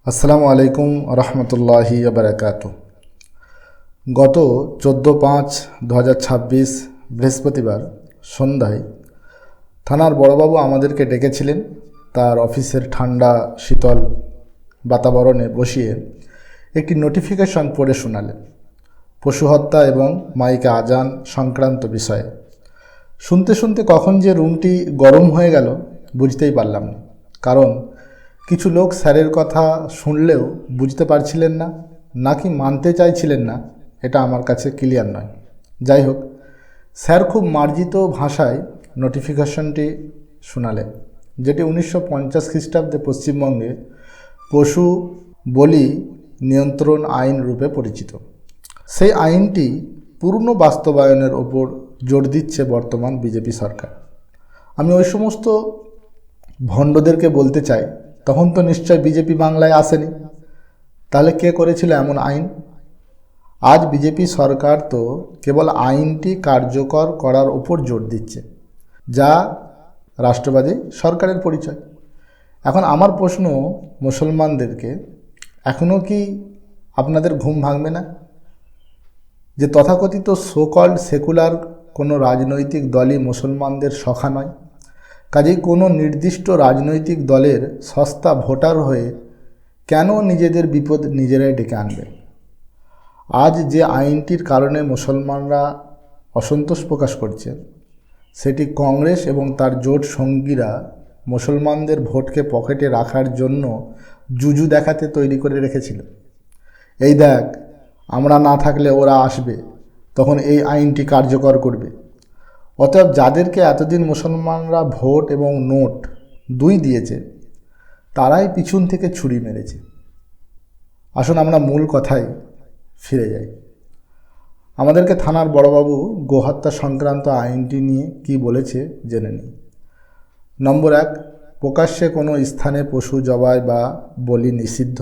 আসসালামু আলাইকুম রহমতুল্লাহি বারাকাতু। গত 14/5/2026 বৃহস্পতিবার সন্ধ্যায় থানার বড়বাবু আমাদেরকে ডেকেছিলেন। তার অফিসের ঠান্ডা শীতল বাতাবরণে বসিয়ে একটি নোটিফিকেশন পড়ে শোনালেন পশু হত্যা এবং মাইকে আজান সংক্রান্ত বিষয়ে। শুনতে শুনতে কখন যে রুমটি গরম হয়ে গেল বুঝতেই পারলাম না। কারণ কিছু লোক স্যারের কথা শুনলেও বুঝতে পারছিলেন না, নাকি মানতে চাইছিলেন না, এটা আমার কাছে ক্লিয়ার নয়। যাই হোক, স্যার খুব মার্জিত ভাষায় নোটিফিকেশনটি শোনালেন, যেটি 1950 খ্রিস্টাব্দে পশ্চিমবঙ্গে পশু বলি নিয়ন্ত্রণ আইন রূপে পরিচিত। সেই আইনটি পূর্ণ বাস্তবায়নের ওপর জোর দিচ্ছে বর্তমান বিজেপি সরকার। আমি ওই সমস্ত ভণ্ডদেরকে বলতে চাই, তখন তো নিশ্চয় বিজেপি বাংলায় আসেনি, তাহলে কে করেছিল এমন আইন? আজ বিজেপি সরকার তো কেবল আইনটি কার্যকর করার উপর জোর দিচ্ছে, যা রাষ্ট্রবাদী সরকারের পরিচয়। এখন আমার প্রশ্ন মুসলমানদেরকে, এখনও কি আপনাদের ঘুম ভাঙবে না যে তথাকথিত সোকল্ড সেকুলার কোনো রাজনৈতিক দলই মুসলমানদের সখা নয়? কাজেই কোনো নির্দিষ্ট রাজনৈতিক দলের সস্তা ভোটার হয়ে কেন নিজেদের বিপদ নিজেরাই ডেকে আনবে? আজ যে আইনটির কারণে মুসলমানরা অসন্তোষ প্রকাশ করছে, সেটি কংগ্রেস এবং তার জোট সঙ্গীরা মুসলমানদের ভোটকে পকেটে রাখার জন্য জুজু দেখাতে তৈরি করে রেখেছিল। এই দেখ, আমরা না থাকলে ওরা আসবে, তখন এই আইনটি কার্যকর করবে। অতএব যাদেরকে এতদিন মুসলমানরা ভোট এবং নোট দুই দিয়েছে, তারাই পিছন থেকে ছুরি মেরেছে। আসুন আমরা মূল কথায় ফিরে যাই। আমাদেরকে থানার বড়বাবু গোহত্যা সংক্রান্ত আইনটি নিয়ে কি বলেছে জেনে নিই। নম্বর 1, প্রকাশ্যে কোনো স্থানে পশু জবাই বা বলি নিষিদ্ধ।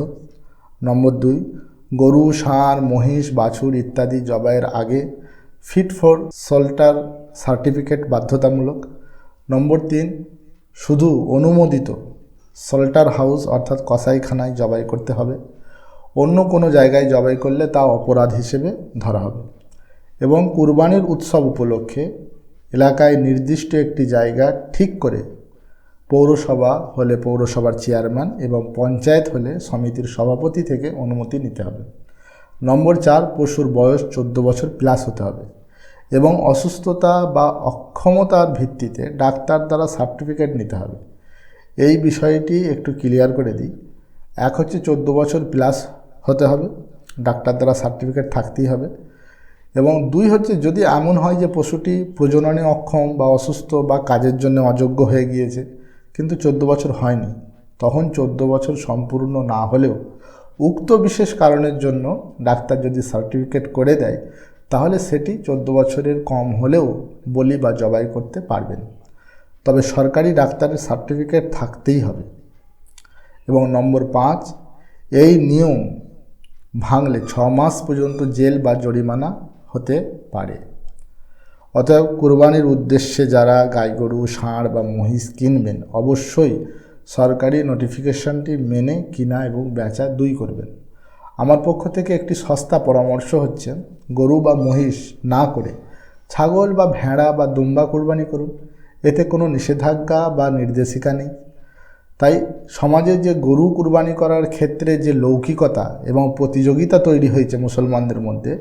নম্বর 2, গরু, ষাঁড়, মহিষ, বাছুর ইত্যাদি জবাইয়ের আগে ফিট ফর স্লটার সার্টিফিকেট বাধ্যতামূলক। নম্বর 3, শুধু অনুমোদিত স্লটার হাউস অর্থাৎ কসাইখানায় জবাই করতে হবে। অন্য কোনো জায়গায় জবাই করলে তা অপরাধ হিসেবে ধরা হবে। এবং কুরবানির উৎসব উপলক্ষে এলাকায় নির্দিষ্ট একটি জায়গা ঠিক করে পৌরসভা হলে পৌরসভার চেয়ারম্যান এবং পঞ্চায়েত হলে সমিতির সভাপতি থেকে অনুমতি নিতে হবে। নম্বর 4, পশুর বয়স 14 বছর প্লাস হতে হবে এবং অসুস্থতা বা অক্ষমতার ভিত্তিতে ডাক্তার দ্বারা সার্টিফিকেট নিতে হবে। এই বিষয়টি একটু ক্লিয়ার করে দিই। এক হচ্ছে 14 বছর প্লাস হতে হবে, ডাক্তার দ্বারা সার্টিফিকেট থাকতেই হবে। এবং 2 হচ্ছে, যদি এমন হয় যে পশুটি প্রজননে অক্ষম বা অসুস্থ বা কাজের জন্য অযোগ্য হয়ে গিয়েছে কিন্তু 14 বছর হয়নি, তখন 14 বছর সম্পূর্ণ না হলেও উক্ত বিশেষ কারণের জন্য ডাক্তার যদি সার্টিফিকেট করে দেয়, তাহলে সেটি 14 বছরের কম হলেও বলি বা জবাই করতে পারবেন। তবে সরকারি ডাক্তারের সার্টিফিকেট থাকতেই হবে। এবং নম্বর 5, এই নিয়ম ভাঙলে 6 মাস পর্যন্ত জেল বা জরিমানা হতে পারে। অতএব কুরবানির উদ্দেশ্যে যারা গাই, গরু, ষাঁড় বা মহিষ কিনবেন, অবশ্যই সরকারি নোটিফিকেশনটি মেনে কিনা এবং বেচা দুই করবেন। আমার পক্ষ থেকে একটি সস্তা পরামর্শ হচ্ছে, গরু বা মহিষ না করে ছাগল বা ভেড়া বা দুম্বা কুরবানি করুন। এতে কোনো নিষেধাজ্ঞা বা নির্দেশিকা নেই। তাই সমাজে যে গরু কুরবানি করার ক্ষেত্রে যে লৌকিকতা এবং প্রতিযোগিতা তৈরি হয়েছে মুসলমানদের মধ্যে,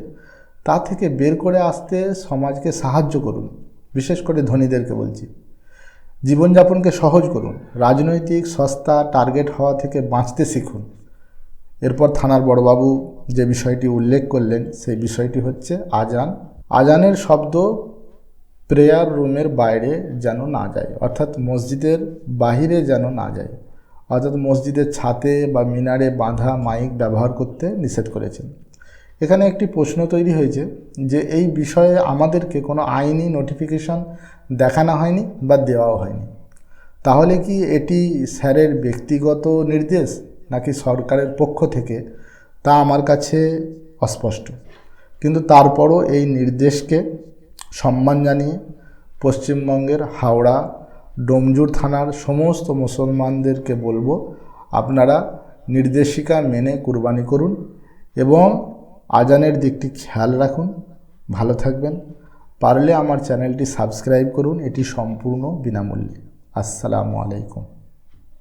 তা থেকে বের করে আসতে সমাজকে সাহায্য করুন। বিশেষ করে ধনীদেরকে বলছি, জীবনযাপনকে সহজ করুন। রাজনৈতিক সস্তা টার্গেট হওয়া থেকে বাঁচতে শিখুন। এরপর থানার বড়বাবু যে বিষয়টি উল্লেখ করলেন, সেই বিষয়টি হচ্ছে আজান। আজানের শব্দ প্রেয়ার রুমের বাইরে যেন না যায়, অর্থাৎ মসজিদের বাহিরে যেন না যায়। অর্থাৎ মসজিদের ছাদে বা মিনারে বাঁধা মাইক ব্যবহার করতে নিষেধ করেছেন। এখানে একটি প্রশ্ন তৈরি হয়েছে যে এই বিষয়ে আমাদেরকে কোনো আইনি নোটিফিকেশন দেখানো হয়নি বা দেওয়াও হয়নি। তাহলে কি এটি স্যারের ব্যক্তিগত নির্দেশ নাকি সরকারের পক্ষ থেকে, তা আমার কাছে অস্পষ্ট। কিন্তু তারপরও এই নির্দেশকে সম্মান জানিয়ে পশ্চিমবঙ্গের হাওড়া ডোমজুর থানার সমস্ত মুসলমানদেরকে বলবো, আপনারা নির্দেশিকা মেনে কুরবানি করুন এবং আজানের দিকটি খেয়াল রাখুন। ভালো থাকবেন। পারলে আমার চ্যানেলটি সাবস্ক্রাইব করুন, এটি সম্পূর্ণ বিনামূল্যে। আসসালামু আলাইকুম।